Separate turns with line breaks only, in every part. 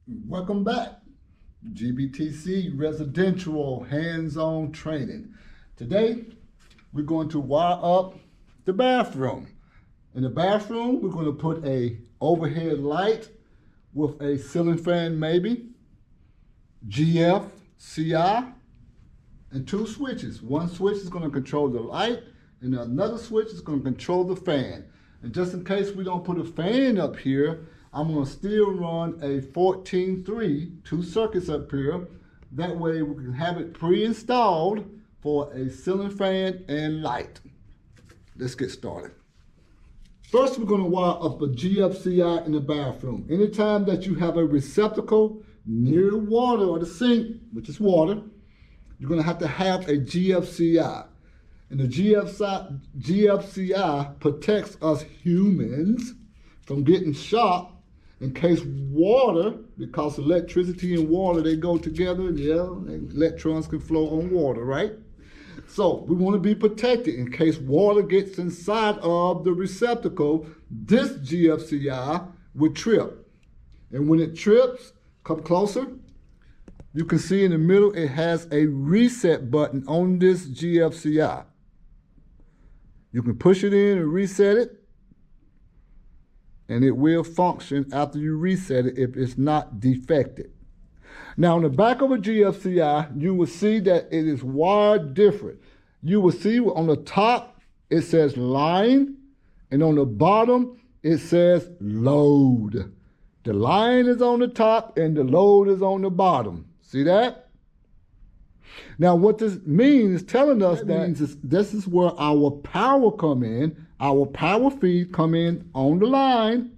Welcome back. GBTC Residential Hands-On Training. Today, we're going to wire up the bathroom. In the bathroom, we're going to put a overhead light with a ceiling fan maybe, GF, CI, and two switches. One switch is going to control the light, and another switch is going to control the fan. And just in case we don't put a fan up here, I'm going to still run a 14-3, two circuits up here. That way we can have it pre-installed for a ceiling fan and light. Let's get started. First, we're going to wire up a GFCI in the bathroom. Anytime that you have a receptacle near water or the sink, which is water, you're going to have a GFCI. And the GFCI protects us humans from getting shocked in case water, because electricity and water, they go together, yeah, electrons can flow on water, right? So we want to be protected in case water gets inside of the receptacle. This GFCI would trip. And when it trips, come closer, you can see in the middle it has a reset button on this GFCI. You can push it in and reset it, and it will function after you reset it if it's not defected. Now, on the back of a GFCI, you will see that it is wired different. You will see on the top, it says line, and on the bottom, it says load. The line is on the top, and the load is on the bottom. See that? Now, what this means, telling us this is where our power come in, our power feed come in on the line,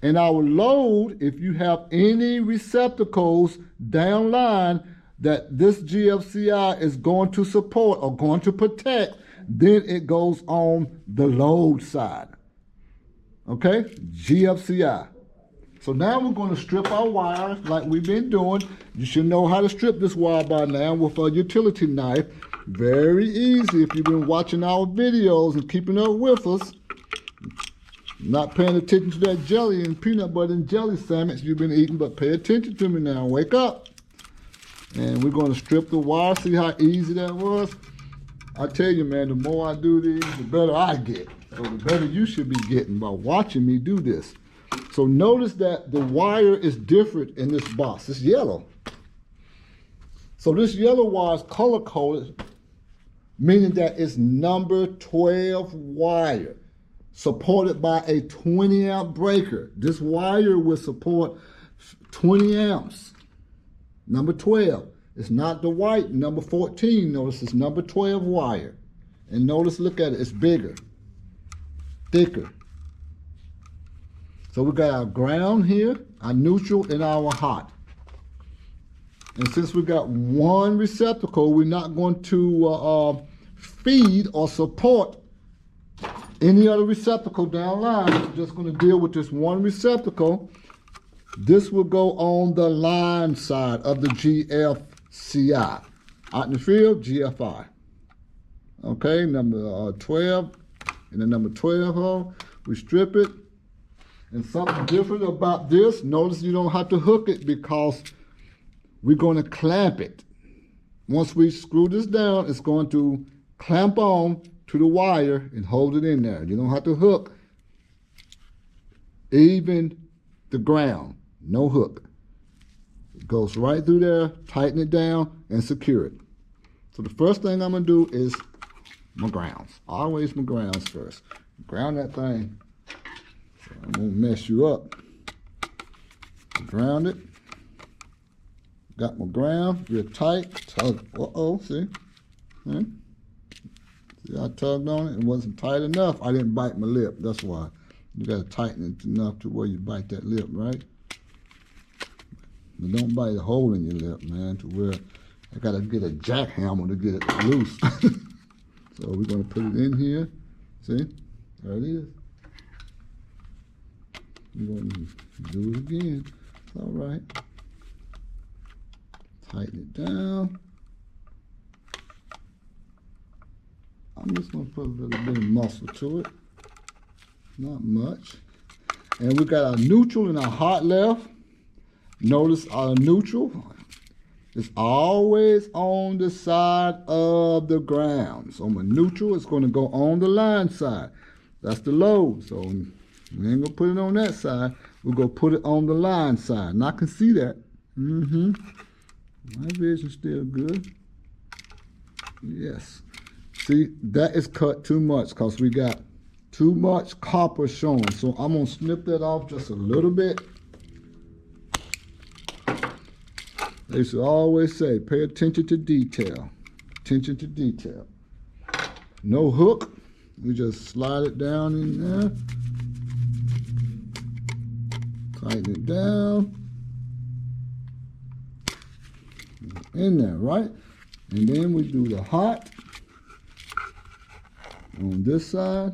and our load, if you have any receptacles down line that this GFCI is going to support or going to protect, then it goes on the load side. Okay, GFCI. So now we're going to strip our wires like we've been doing. You should know how to strip this wire by now with a utility knife. Very easy if you've been watching our videos and keeping up with us. Not paying attention to that jelly and peanut butter and jelly sandwich you've been eating, but pay attention to me now. Wake up. And we're going to strip the wire. See how easy that was? I tell you, man, the more I do these, the better I get. So the better you should be getting by watching me do this. So notice that the wire is different in this box. It's yellow. So this yellow wire is color coded, meaning that it's number 12 wire, supported by a 20 amp breaker. This wire will support 20 amps. Number 12. It's not the white number 14. Notice it's number 12 wire. And notice, look at it, it's bigger, thicker. So we got our ground here, our neutral, and our hot. And since we got one receptacle, we're not going to feed or support any other receptacle down line. We're just going to deal with this one receptacle. This will go on the line side of the GFCI. Out in the field, GFI. Okay, number 12, and the number 12 hole, we strip it. And something different about this, notice you don't have to hook it because we're going to clamp it. Once we screw this down, it's going to clamp on to the wire and hold it in there. You don't have to hook even the ground, no hook. It goes right through there, tighten it down, and secure it. So the first thing I'm going to do is my grounds. Always my grounds first. Ground that thing. I won't mess you up. Ground it. Got my ground real tight. Tug. See? See, I tugged on it. It wasn't tight enough. I didn't bite my lip. That's why. You got to tighten it enough to where you bite that lip, right? But don't bite a hole in your lip, man, to where I got to get a jackhammer to get it loose. So we're going to put it in here. See? There it is. We're going to do it again. It's all right. Tighten it down. I'm just going to put a little bit of muscle to it. Not much. And we got our neutral and our hot left. Notice our neutral is always on the side of the ground. So my neutral is going to go on the line side. That's the load. So we ain't going to put it on that side. We're going to put it on the line side. And I can see that. My vision's still good. Yes. See, that is cut too much because we got too much copper showing. So I'm going to snip that off just a little bit. They should always say, pay attention to detail. Attention to detail. No hook. We just slide it down in there. Tighten it down. In there, right? And then we do the hot on this side.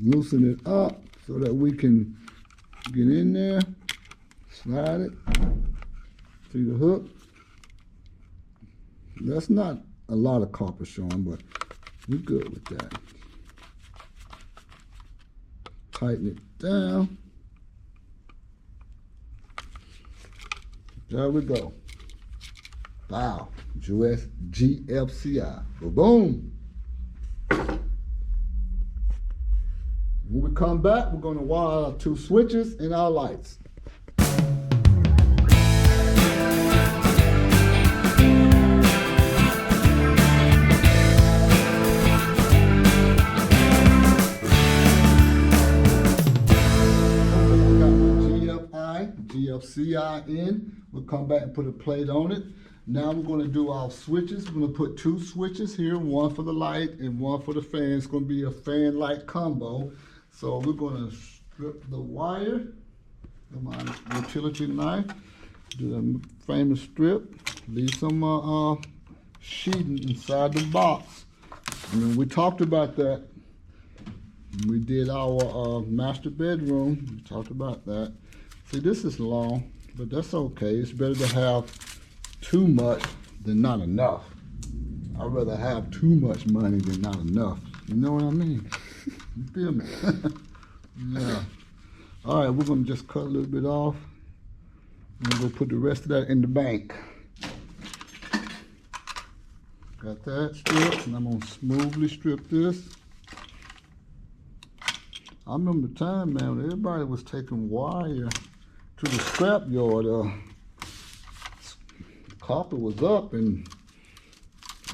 Loosen it up so that we can get in there. Slide it. See the hook? That's not a lot of copper showing, but we're good with that. Tighten it down. There we go. Wow. US GFCI. Boom. When we come back, we're going to wire our 2 switches and our lights. GFCI in. We'll come back and put a plate on it. Now we're going to do our switches. We're going to put 2 switches here, one for the light and one for the fan. It's going to be a fan light combo. So we're going to strip the wire with my utility knife. Do the famous strip. Leave some sheeting inside the box. And we talked about that. We did our master bedroom. We talked about that. See, this is long, but that's okay. It's better to have too much than not enough. I'd rather have too much money than not enough. You know what I mean? You feel me? Yeah. All right, we're gonna just cut a little bit off. And we'll put the rest of that in the bank. Got that stripped, and I'm gonna smoothly strip this. I remember the time, man, when everybody was taking wire to the scrap yard. Copper was up, and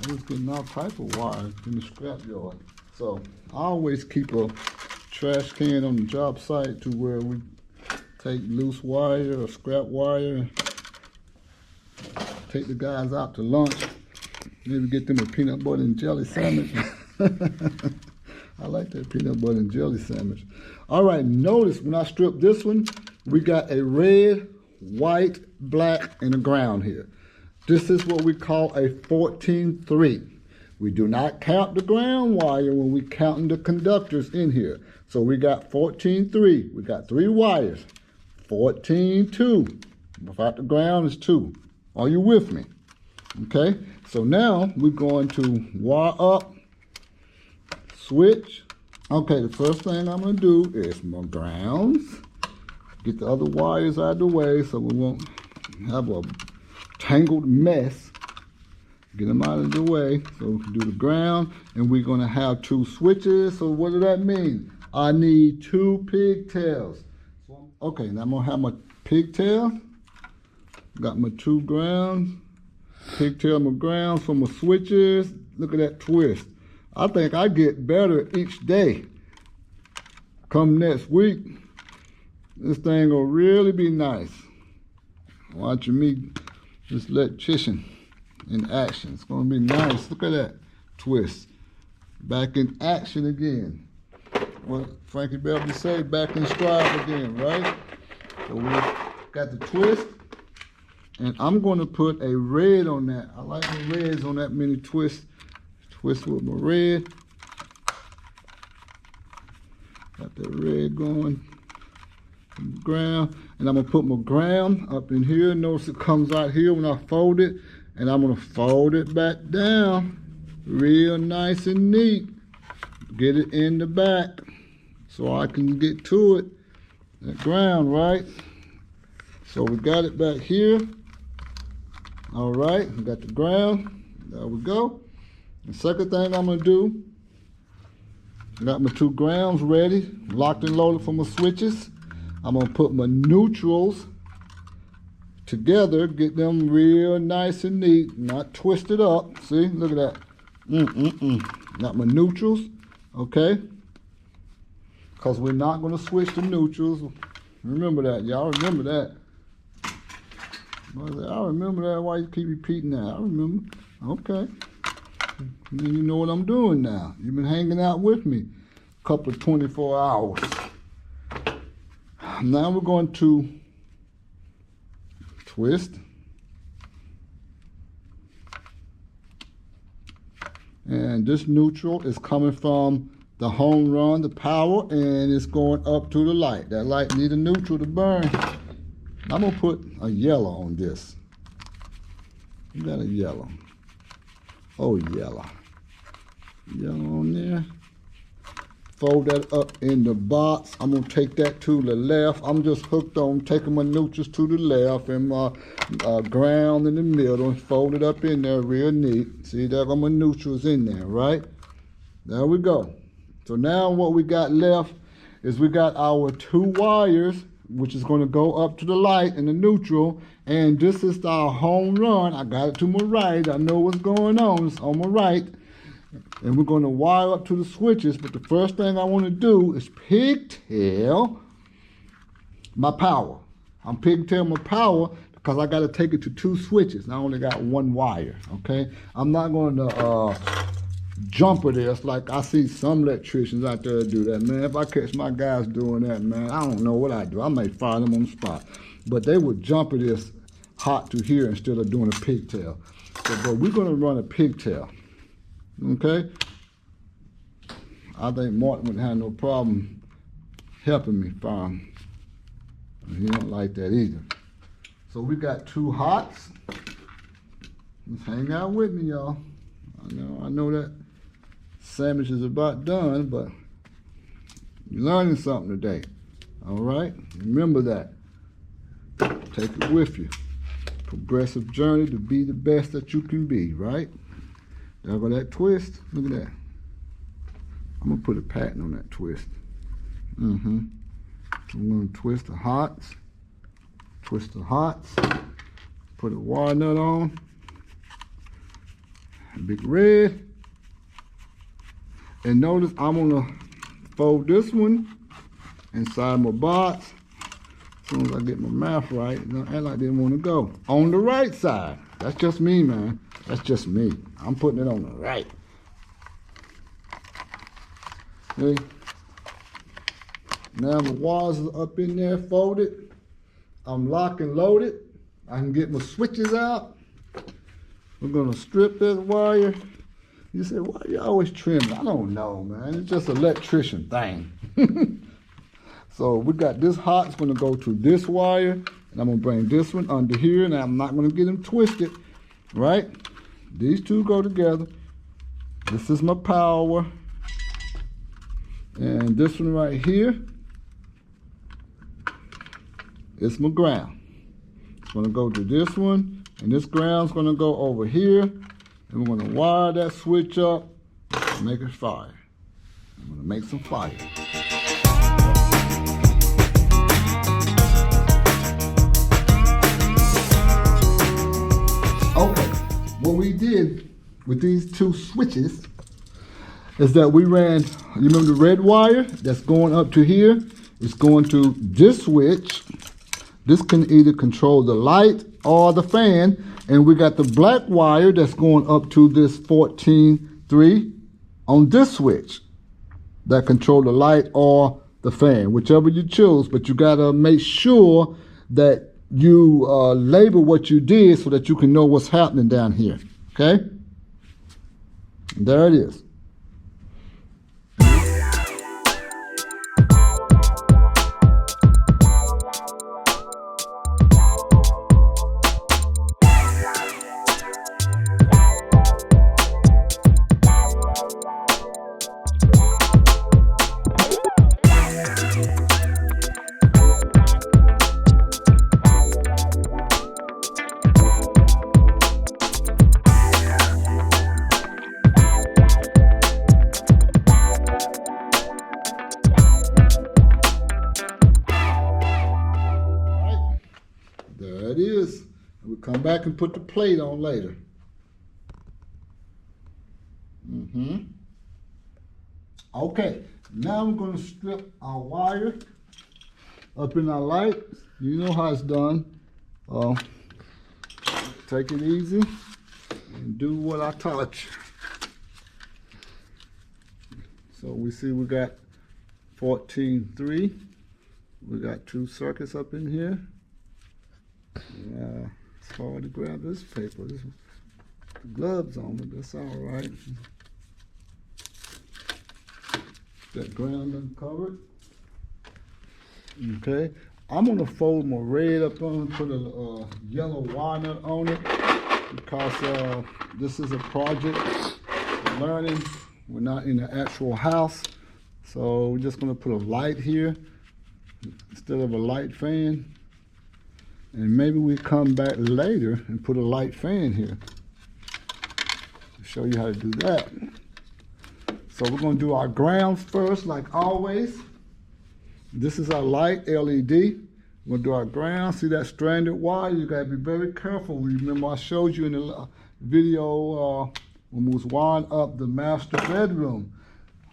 I was getting all type of wire in the scrap yard. So I always keep a trash can on the job site to where we take loose wire or scrap wire, take the guys out to lunch, maybe get them a peanut butter and jelly sandwich. I like that peanut butter and jelly sandwich. All right, notice when I strip this one, we got a red, white, black, and a ground here. This is what we call a 14-3. We do not count the ground wire when we counting the conductors in here. So we got 14-3. We got 3 wires. 14-2. Without the ground is 2. Are you with me? Okay, so now we're going to wire up, switch. Okay, the first thing I'm going to do is my grounds. Get the other wires out of the way so we won't have a tangled mess. Get them out of the way so we can do the ground. And we're going to have 2 switches. So what does that mean? I need 2 pigtails. Okay, now I'm going to have my pigtail. Got my 2 grounds. Pigtail, my grounds for my switches. Look at that twist. I think I get better each day. Come next week, this thing will really be nice. Watching me just electrician in action. It's gonna be nice. Look at that twist. Back in action again. What Frankie Beverly say, back in stride again, right? So we got the twist. And I'm gonna put a red on that. I like the reds on that many twists. Twist with my red. Got that red going from the ground. And I'm gonna put my ground up in here. Notice it comes out here when I fold it. And I'm gonna fold it back down. Real nice and neat. Get it in the back so I can get to it That ground, right? So we got it back here. All right, we got the ground. There we go. The second thing I'm gonna do, got my 2 grounds ready, locked and loaded for my switches. I'm gonna put my neutrals together, get them real nice and neat, not twisted up. See, look at that. Got my neutrals, okay? Because we're not gonna switch the neutrals. Remember that, y'all remember that. I remember that, why you keep repeating that? I remember, okay. Then you know what I'm doing now. You've been hanging out with me a couple of 24 hours. Now we're going to twist. And this neutral is coming from the home run, the power, and it's going up to the light. That light needs a neutral to burn. I'm gonna put a yellow on this. You got a yellow. Oh, yellow. Yellow on there. Fold that up in the box. I'm gonna take that to the left. I'm just hooked on taking my neutrals to the left and my ground in the middle. Fold it up in there real neat. See, there got my neutrals in there, right? There we go. So now what we got left is we got our 2 wires, which is gonna go up to the light and the neutral. And this is our home run. I got it to my right. I know what's going on. It's on my right. And we're going to wire up to the switches, but the first thing I want to do is pigtail my power. I'm pigtail my power because I got to take it to 2 switches. I only got 1 wire, okay? I'm not going to jumper this like I see some electricians out there do that, man. If I catch my guys doing that, man, I don't know what I do. I may fire them on the spot. But they would jumper this hot to here instead of doing a pigtail. So, but we're going to run a pigtail. Okay, I think Martin would have no problem helping me farm. He don't like that either. So we got 2 hots. Just hang out with me, y'all. I know that sandwich is about done, but you're learning something today. All right, remember that. Take it with you. Progressive journey to be the best that you can be, right? There go that twist. Look at that. I'm gonna put a pattern on that twist. I'm gonna twist the hots. Twist the hots. Put a wire nut on. Big red. And notice I'm gonna fold this one inside my box. As soon as I get my math right, don't act like they didn't want to go. On the right side. That's just me, man. That's just me. I'm putting it on the right. See? Now the wires are up in there folded. I'm locked and loaded. I can get my switches out. We're gonna strip this wire. You say, why you always trimming? I don't know, man. It's just an electrician thing. So we got this hot. It's gonna go to this wire, and I'm gonna bring this one under here, and I'm not gonna get them twisted, right? These 2 go together. This is my power. And this one right here is my ground. It's gonna go to this one, and this ground's gonna go over here, and we're gonna wire that switch up and make it fire. I'm gonna make some fire. Okay, what we did with these 2 switches is that we ran, you remember the red wire that's going up to here? It's going to this switch. This can either control the light or the fan. And we got the black wire that's going up to this 14.3 on this switch that control the light or the fan, whichever you choose. But you gotta make sure that you label what you did so that you can know what's happening down here, okay? There it is. Come back and put the plate on later. Okay, now I'm going to strip our wire up in our light. You know how it's done. Take it easy and do what I taught you. So we see we got 14.3. We got 2 circuits up in here. It's hard to grab this paper. This gloves on, but that's all right. That ground uncovered. Okay, I'm gonna fold my red up on, put a yellow walnut on it because this is a project learning. We're not in the actual house, so we're just gonna put a light here instead of a light fan, and maybe we come back later and put a light fan here to show you how to do that. So we're going to do our grounds first, like always. This is our light, LED. We're going to do our ground. See that stranded wire? You got to be very careful. Remember I showed you in the video when we was wiring up the master bedroom.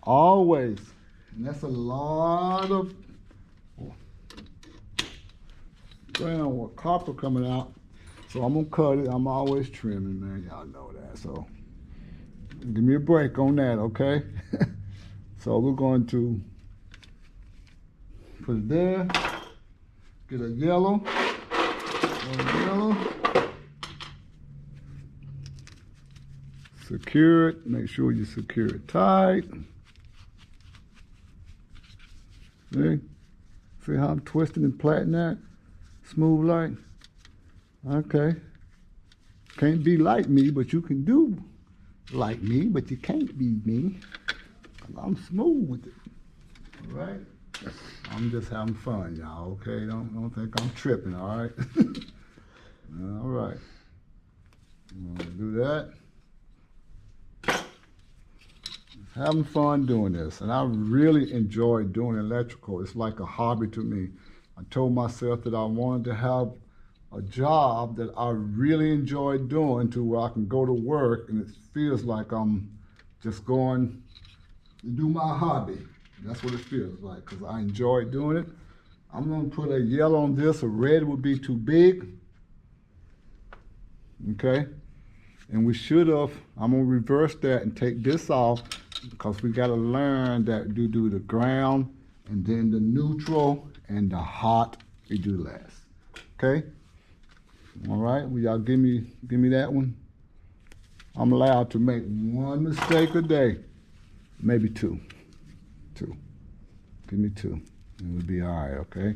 Always. And that's a lot of ground with copper coming out. So I'm going to cut it. I'm always trimming, man. Y'all know that. So give me a break on that, okay? So we're going to put it there, get a yellow, secure it, make sure you secure it tight. See how I'm twisting and plaiting that? Smooth like. Okay. Can't be like me, but you can do like me, but you can't be me. I'm smooth with it. All right? I'm just having fun, y'all, okay? Don't think I'm tripping, all right? All right. I'm gonna do that. Having fun doing this, and I really enjoy doing electrical. It's like a hobby to me. I told myself that I wanted to have a job that I really enjoy doing to where I can go to work and it feels like I'm just going to do my hobby. That's what it feels like because I enjoy doing it. I'm going to put a yellow on this. A red would be too big. Okay? And we should have, I'm going to reverse that and take this off because we got to learn that we do the ground and then the neutral and the hot we do last. Okay? All right, well, y'all give me that one. I'm allowed to make one mistake a day, maybe two. Give me 2, and we'll be all right, okay?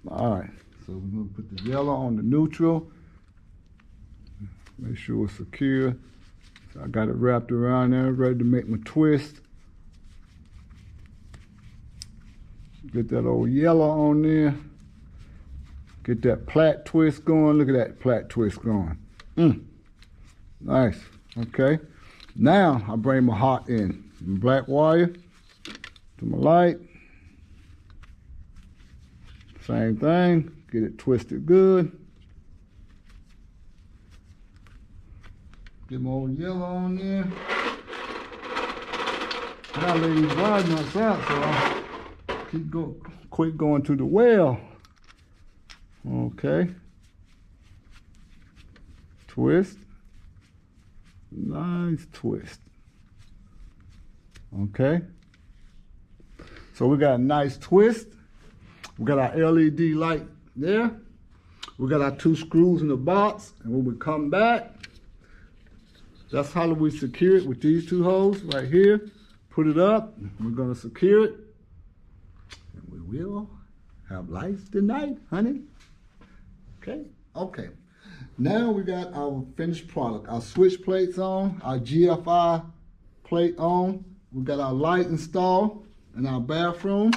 All right, so we're gonna put the yellow on the neutral. Make sure it's secure. So I got it wrapped around there, ready to make my twist. Get that old yellow on there. Get that plat twist going. Look at that plat twist going. Nice. Okay. Now I bring my hot in. Black wire to my light. Same thing. Get it twisted good. Get my old yellow on there. Now let these wire nuts out, so I keep quick going to the well. Okay. Twist. Nice twist. Okay. So we got a nice twist. We got our LED light there. We got our 2 screws in the box. And when we come back, that's how we secure it with these 2 holes right here. Put it up. We're going to secure it. And we will have lights tonight, honey. Okay? Okay. Now we got our finished product. Our switch plates on, our GFI plate on. We got our light installed in our bathroom.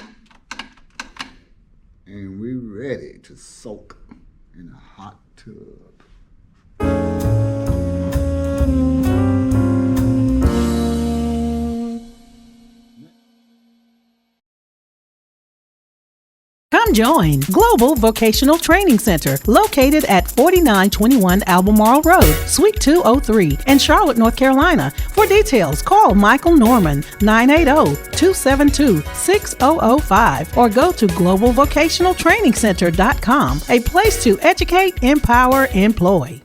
And we're ready to soak in a hot tub.
Come Then join Global Vocational Training Center, located at 4921 Albemarle Road, Suite 203 in Charlotte, North Carolina. For details, call Michael Norman, 980-272-6005, or go to globalvocationaltrainingcenter.com, a place to educate, empower, employ.